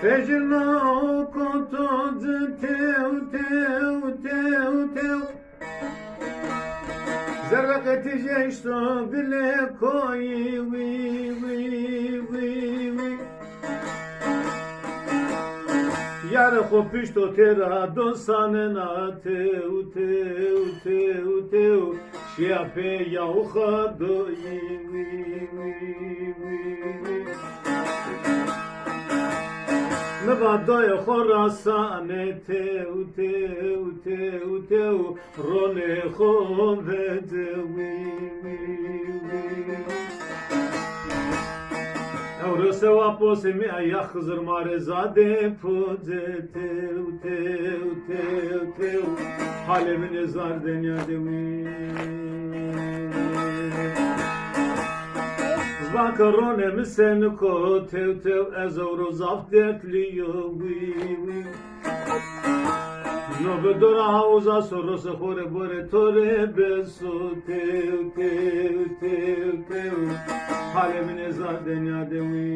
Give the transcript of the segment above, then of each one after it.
Fecrna kotoz tev tev tev tev Zerveketi jeşto bile koyi vi vi vi vi Yar khopishto tera dosanena tev tev tev tev Shiape yaucha do yi vi vi vi Mevadoi khorasane teu teu teu teu Role khovedewi Evrose waposimi ayakh zırmarezade Poze teu teu teu teu Halemin ezar denyadewi Zvakarone mi sen ko tev tev ezoro zaf dertliyo vi vi No bedora hauza sorose khore bore tore beso tev tev tev tev Halemin ezar denyade vi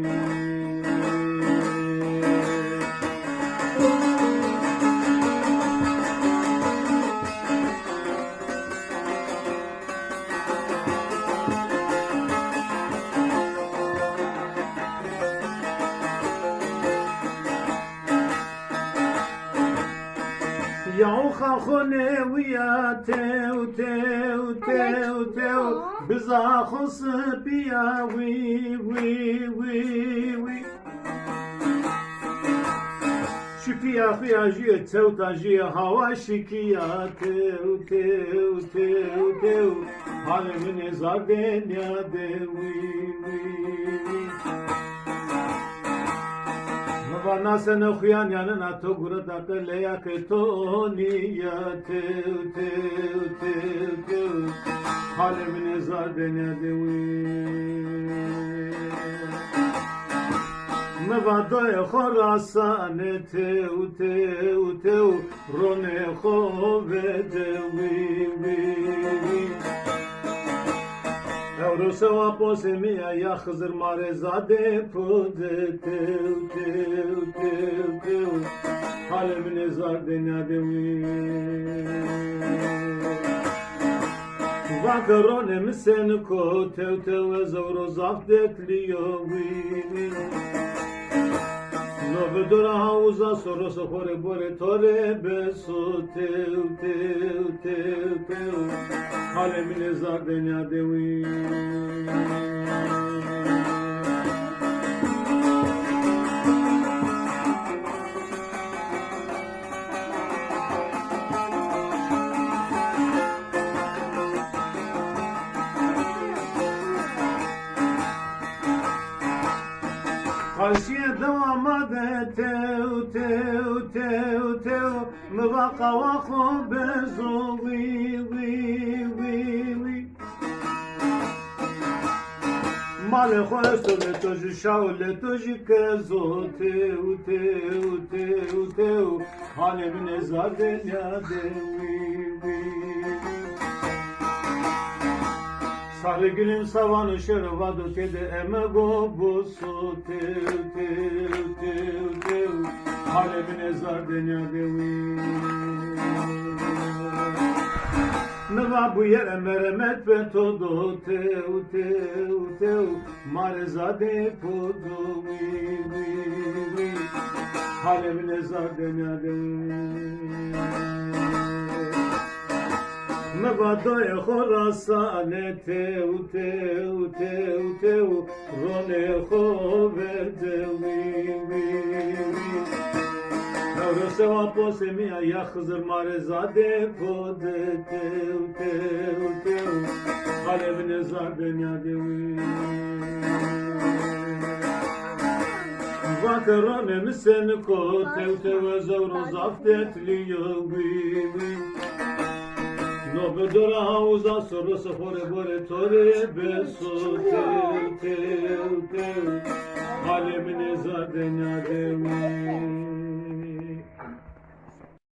Yaucha khone wiya tev tev tev tev Biza khos piya wi wi wi wi Şipiya khiya jiye tev ta jiye hava şikiya tev tev tev tev Halemin ezar denya dewi wi Vana sen okuyan yanına to burada kaleya ke to niya tev tev tev tev Halemin ezar denedewi Mevadoi khorasane tev tev tev Rone khovedewi Evrose waposimi ayakh zırmarezade Poze tev tev tev tev Halemin ezar denyadewi Vakarone mi sen ko tev tev ezoro zaf detliyo vi No bedora hauza sorose khore bore tore beso tev tev tev tev Halemin ezar denyadewi Karşıya devamade tev tev tev tev Mevaka vakho bezo vi vi vi vi Male khoesto le toji shao le toji kezo tev tev tev tev Halemin ezar denyade vi vi Sarı gülüm savanı şervadu kede emego bosu tev tev tev tev Halemin ezar denyadewi Neva bu yere meremet ve todo tev tev tev Marezade podo vi vi vi Halemin ezar denyadewi Mevadoi khorasane tev tev tev tev Rone khovedewi Evrose waposimi ayakh zırmarezade Poze tev tev tev Halemin ezar denyadewi Vakaronem sen ko tev zavro zaftetli yobi No bedora hauza soro safore bore tore beso tev Halemine zadenya devi